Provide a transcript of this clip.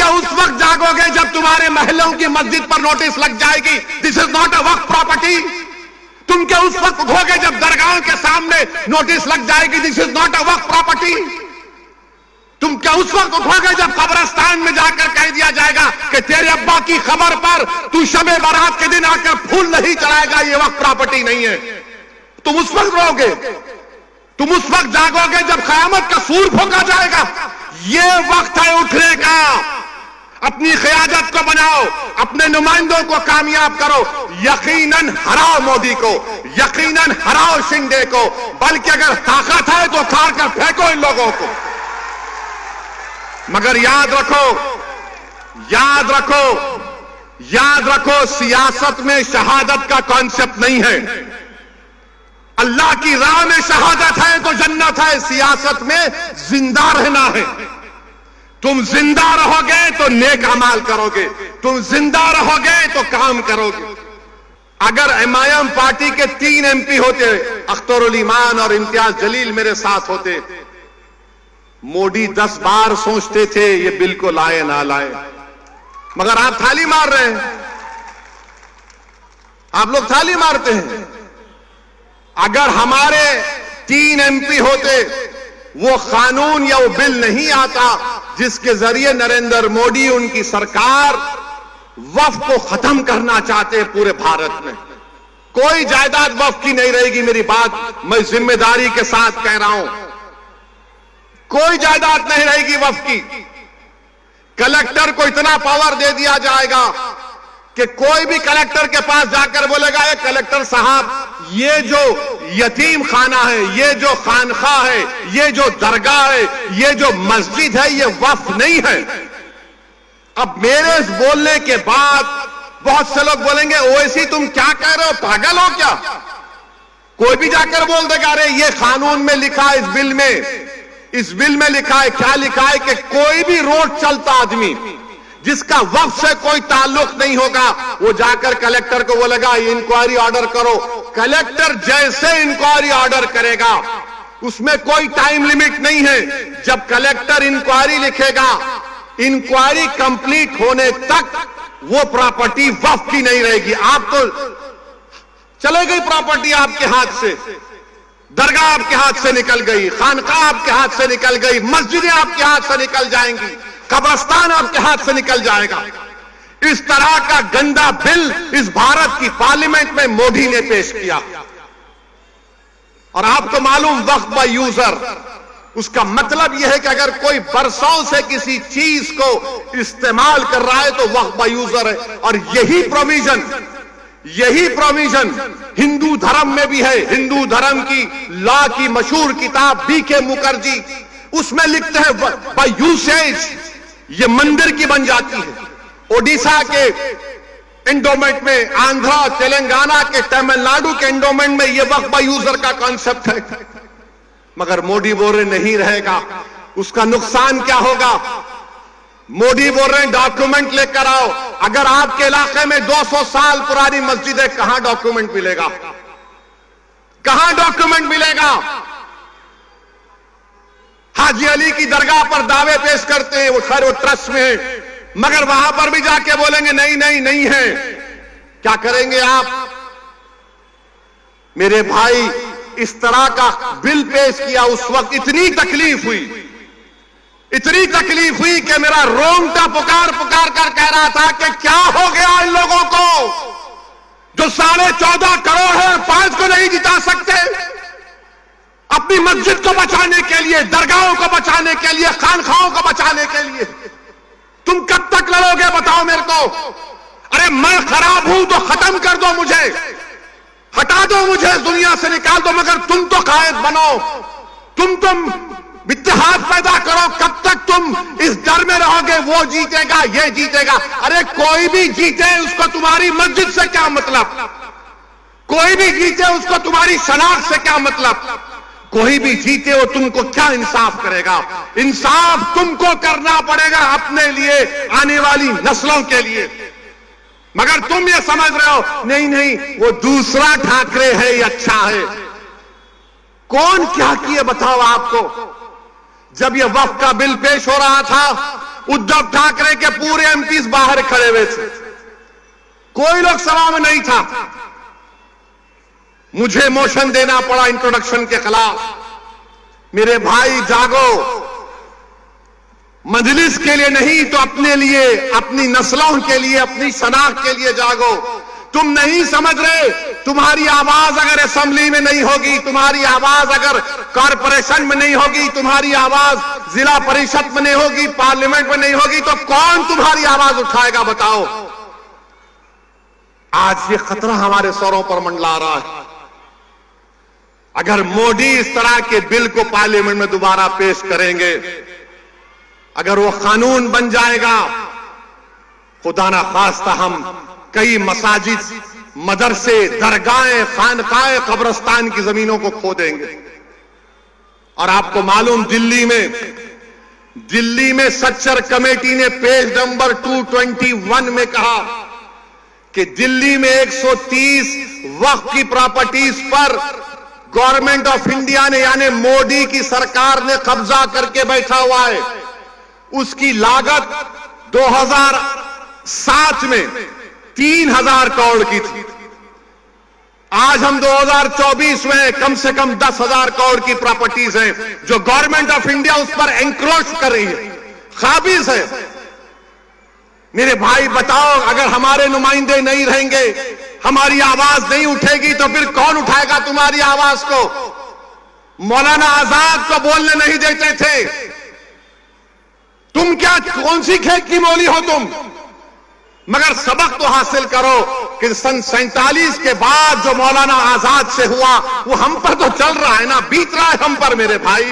क्या उस वक्त जागोगे जब तुम्हारे महलों की मस्जिद पर नोटिस लग जाएगी, this is not a Waqf property? तुम क्या उस वक्त उठोगे जब दरगाहों के सामने नोटिस लग जाएगी, this is not a Waqf property? तुम क्या उस वक्त उठोगे जब कब्रिस्तान में जाकर कह दिया जाएगा कि तेरे अब्बा की खबर पर तू शबे बारात के दिन आकर फूल नहीं चढ़ाएगा, ये वक्फ प्रॉपर्टी नहीं है? तुम उस वक्त रोगे, तुम उस वक्त जागोगे जब क़यामत का सूर फूंका जाएगा। ये वक्त है उठने का। अपनी क़यादत को बनाओ, अपने नुमाइंदों को कामयाब करो। यकीनन हराओ मोदी को, यकीनन हराओ शिंदे को, बल्कि अगर ताकत है तो उखाड़ कर फेंको इन लोगों को। मगर याद रखो, याद रखो, याद रखो, सियासत में शहादत का कॉन्सेप्ट नहीं है। अल्लाह की राह में शहादत है तो जन्नत है, सियासत में जिंदा रहना है। तुम जिंदा रहोगे तो नेक अमाल करोगे, तुम जिंदा रहोगे तो काम करोगे। अगर एमआईएम पार्टी के 3 एमपी होते, अख्तरुल ईमान और इम्तियाज जलील मेरे साथ होते, मोदी 10 बार सोचते थे ये बिल को लाए ना लाए, मगर आप थाली मार रहे हैं, आप लोग थाली मारते हैं। अगर हमारे 3 एमपी होते, वो कानून या वो बिल नहीं आता जिसके जरिए नरेंद्र मोदी उनकी सरकार वक्फ को खत्म करना चाहते हैं पूरे भारत में। कोई जायदाद वक्फ की नहीं रहेगी, मेरी बात मैं जिम्मेदारी के साथ कह रहा हूं। कोई जायदाद नहीं रहेगी वक्फ की। कलेक्टर को इतना पावर दे दिया जाएगा कि कोई भी कलेक्टर के पास जाकर बोलेगा, ये कलेक्टर साहब, ये जो यतीम खाना है, ये जो खानखा है, ये जो दरगाह है, ये जो मस्जिद है, ये वक्फ नहीं है। अब मेरे इस बोलने के बाद बहुत से लोग बोलेंगे, ओवैसी तुम क्या कह रहे हो, पागल हो क्या? कोई भी जाकर बोल देगा, अरे ये कानून में लिखा है, इस बिल में लिखा है। क्या लिखा है कि कोई भी रोड चलता आदमी जिसका वक्फ से कोई ताल्लुक नहीं होगा, वो जाकर कलेक्टर को बोलेगा इंक्वायरी ऑर्डर करो। कलेक्टर जैसे इंक्वायरी ऑर्डर करेगा, उसमें कोई टाइम लिमिट नहीं है। जब कलेक्टर इंक्वायरी लिखेगा, इंक्वायरी कंप्लीट होने तक वो प्रॉपर्टी वक्फ की नहीं रहेगी। आप तो चले गई प्रॉपर्टी आपके हाथ से, दरगाह आपके हाथ से निकल गई, खानका आपके हाथ से निकल गई, मस्जिदें आपके हाथ से निकल जाएंगी, कब्रिस्तान आपके हाथ से निकल जाएगा। इस तरह का गंदा बिल इस भारत की पार्लियामेंट में मोदी ने पेश किया। और आपको मालूम, वक्फ बाय यूजर, उसका मतलब यह है कि अगर कोई बरसों से किसी चीज को इस्तेमाल कर रहा है तो वक्फ बाय यूजर है। और यही प्रोविजन हिंदू धर्म में भी है। हिंदू धर्म की लॉ की मशहूर किताब बीके मुखर्जी, उसमें लिखते हैं बाय यूसेज ये मंदिर की बन जाती है। ओडिशा के एंडोमेंट में, आंध्रा, तेलंगाना के, तमिलनाडु के एंडोमेंट में ये वक्फ बाय यूजर का कॉन्सेप्ट है। मगर मोदी बोल रहे नहीं रहेगा। उसका नुकसान क्या होगा? मोदी बोल रहे हैं डॉक्यूमेंट लेकर आओ। अगर आपके इलाके में 200 साल पुरानी मस्जिद है, कहां डॉक्यूमेंट मिलेगा? कहां डॉक्यूमेंट मिलेगा? हाजी अली की दरगाह पर दावे पेश करते हैं, वो खैर वो ट्रस्ट में है, मगर वहां पर भी जाके बोलेंगे नहीं नहीं नहीं है। क्या करेंगे आप? मेरे भाई, इस तरह का बिल पेश किया, उस वक्त इतनी तकलीफ हुई कि मेरा रोंगटा पुकार पुकार कर कह रहा था कि क्या हो गया इन लोगों को जो 14.5 करोड़ है, 5 को नहीं जिता सकते। अपनी मस्जिद को बचाने के लिए, दरगाहों को बचाने के लिए, खानखाओं को बचाने के लिए तुम कब तक लड़ोगे बताओ मेरे को? अरे मैं खराब हूं तो खत्म कर दो, मुझे हटा दो, मुझे दुनिया से निकाल दो, मगर तुम तो कायद बनो, तुम इत्तेहाद पैदा करो। कब तक तुम इस डर में रहोगे वो जीतेगा, ये जीतेगा? अरे कोई भी जीते उसको तुम्हारी मस्जिद से क्या मतलब? कोई भी जीते उसको तुम्हारी शनाख्त से क्या मतलब? कोई भी जीते हो तुमको क्या इंसाफ करेगा? इंसाफ तुमको करना पड़ेगा अपने लिए, आने वाली नस्लों के लिए। मगर तुम ये समझ रहे हो नहीं नहीं वो दूसरा ठाकरे है, ये अच्छा है। कौन क्या किए बताओ आपको? जब ये वक्फ का बिल पेश हो रहा था, उद्धव ठाकरे के पूरे एमपीज बाहर खड़े हुए थे, कोई लोग सभा में नहीं था। मुझे मोशन देना पड़ा इंट्रोडक्शन के खिलाफ। मेरे भाई जागो, मजलिस के लिए नहीं तो अपने लिए, अपनी नस्लों के लिए, अपनी शनाख्त के लिए जागो। तुम नहीं समझ रहे, तुम्हारी आवाज अगर असेंबली में नहीं होगी, तुम्हारी आवाज अगर कॉरपोरेशन में नहीं होगी, तुम्हारी आवाज जिला परिषद में नहीं होगी, पार्लियामेंट में नहीं होगी, तो कौन तुम्हारी आवाज उठाएगा बताओ। आज ये खतरा हमारे सरों पर मंडला रहा है। अगर मोदी इस तरह के बिल को पार्लियामेंट में दोबारा पेश करेंगे, अगर वो कानून बन जाएगा, खुदा ना खास्ता हम कई मसाजिद, मदरसे, दरगाहें, खानकाएं, कब्रिस्तान की जमीनों को खो देंगे। और आपको मालूम, दिल्ली में सच्चर कमेटी ने पेज नंबर 221 में कहा कि दिल्ली में 130 वक्फ की प्रॉपर्टीज पर गवर्नमेंट ऑफ इंडिया ने, यानी मोदी की सरकार ने कब्जा करके बैठा हुआ है। उसकी लागत 2007 में 3000 करोड़ की थी। आज हम 2024 में कम से कम 10,000 करोड़ की प्रॉपर्टीज हैं जो गवर्नमेंट ऑफ इंडिया उस पर एंक्रोच कर रही है, काबिज है। मेरे भाई बताओ, अगर हमारे नुमाइंदे नहीं रहेंगे, हमारी आवाज नहीं उठेगी, तो फिर कौन उठाएगा तुम्हारी आवाज को? मौलाना आजाद को बोलने नहीं देते थे। तुम क्या, कौन सी खेत की मोली हो तुम? मगर सबक तो हासिल करो कि सन 47 के बाद जो मौलाना आजाद से हुआ वो हम पर तो चल रहा है ना, बीत रहा है हम पर मेरे भाई।